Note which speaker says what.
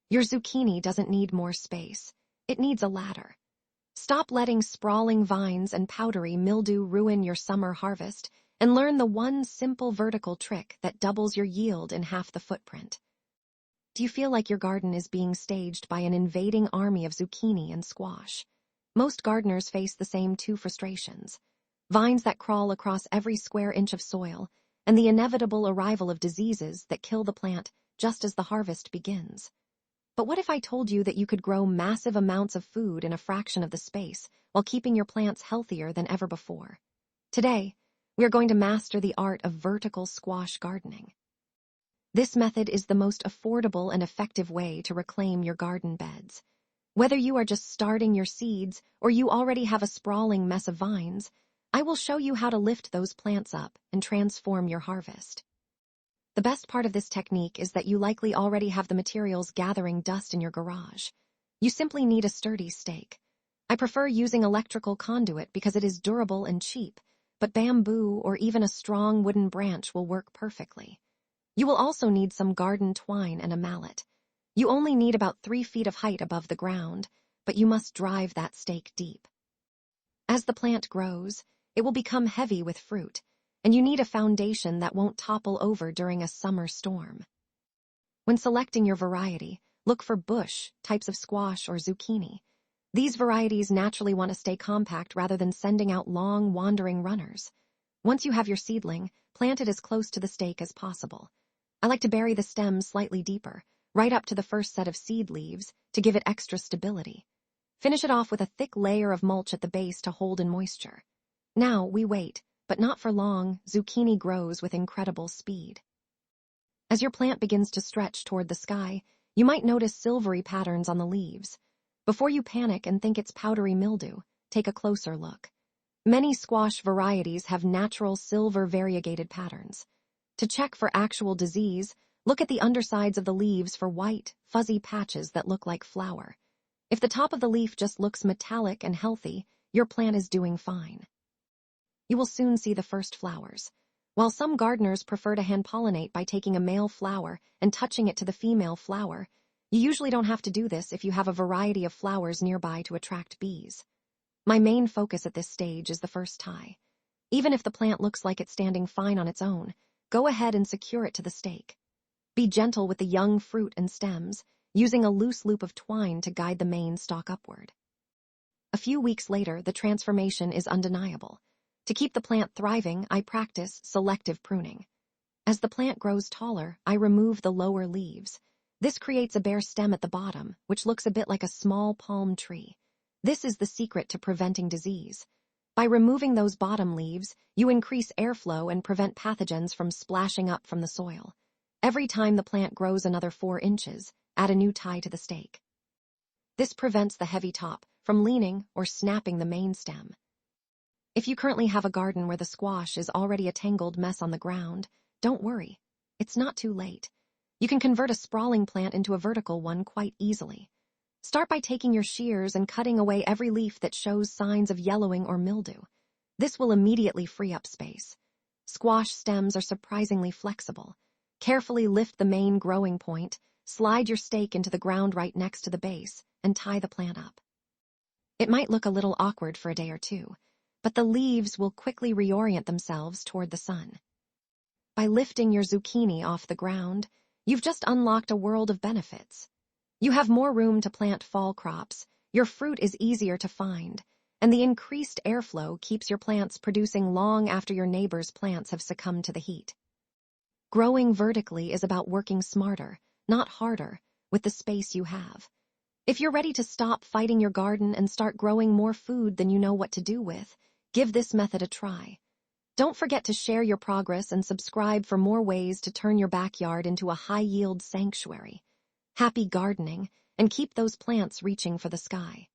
Speaker 1: Your zucchini doesn't need more space. It needs a ladder. Stop letting sprawling vines and powdery mildew ruin your summer harvest and learn the one simple vertical trick that doubles your yield in half the footprint. Do you feel like your garden is being staged by an invading army of zucchini and squash? Most gardeners face the same two frustrations: vines that crawl across every square inch of soil, and the inevitable arrival of diseases that kill the plant just as the harvest begins. But what if I told you that you could grow massive amounts of food in a fraction of the space while keeping your plants healthier than ever before? Today, we are going to master the art of vertical squash gardening. This method is the most affordable and effective way to reclaim your garden beds. Whether you are just starting your seeds or you already have a sprawling mess of vines, I will show you how to lift those plants up and transform your harvest. The best part of this technique is that you likely already have the materials gathering dust in your garage. You simply need a sturdy stake. I prefer using electrical conduit because it is durable and cheap, but bamboo or even a strong wooden branch will work perfectly. You will also need some garden twine and a mallet. You only need about 3 feet of height above the ground, but you must drive that stake deep. As the plant grows, it will become heavy with fruit, and you need a foundation that won't topple over during a summer storm. When selecting your variety, look for bush types of squash or zucchini. These varieties naturally want to stay compact rather than sending out long, wandering runners. Once you have your seedling, plant it as close to the stake as possible. I like to bury the stems slightly deeper, right up to the first set of seed leaves, to give it extra stability. Finish it off with a thick layer of mulch at the base to hold in moisture. Now we wait, but not for long. Zucchini grows with incredible speed. As your plant begins to stretch toward the sky, you might notice silvery patterns on the leaves. Before you panic and think it's powdery mildew, take a closer look. Many squash varieties have natural silver variegated patterns. To check for actual disease, look at the undersides of the leaves for white, fuzzy patches that look like flour. If the top of the leaf just looks metallic and healthy, your plant is doing fine. You will soon see the first flowers. While some gardeners prefer to hand-pollinate by taking a male flower and touching it to the female flower, you usually don't have to do this if you have a variety of flowers nearby to attract bees. My main focus at this stage is the first tie. Even if the plant looks like it's standing fine on its own, go ahead and secure it to the stake. Be gentle with the young fruit and stems, using a loose loop of twine to guide the main stalk upward. A few weeks later, the transformation is undeniable. To keep the plant thriving, I practice selective pruning. As the plant grows taller, I remove the lower leaves. This creates a bare stem at the bottom, which looks a bit like a small palm tree. This is the secret to preventing disease. By removing those bottom leaves, you increase airflow and prevent pathogens from splashing up from the soil. Every time the plant grows another 4 inches, add a new tie to the stake. This prevents the heavy top from leaning or snapping the main stem. If you currently have a garden where the squash is already a tangled mess on the ground, don't worry. It's not too late. You can convert a sprawling plant into a vertical one quite easily. Start by taking your shears and cutting away every leaf that shows signs of yellowing or mildew. This will immediately free up space. Squash stems are surprisingly flexible. Carefully lift the main growing point, slide your stake into the ground right next to the base, and tie the plant up. It might look a little awkward for a day or two, but the leaves will quickly reorient themselves toward the sun. By lifting your zucchini off the ground, you've just unlocked a world of benefits. You have more room to plant fall crops, your fruit is easier to find, and the increased airflow keeps your plants producing long after your neighbor's plants have succumbed to the heat. Growing vertically is about working smarter, not harder, with the space you have. If you're ready to stop fighting your garden and start growing more food than you know what to do with, give this method a try. Don't forget to share your progress and subscribe for more ways to turn your backyard into a high-yield sanctuary. Happy gardening, and keep those plants reaching for the sky.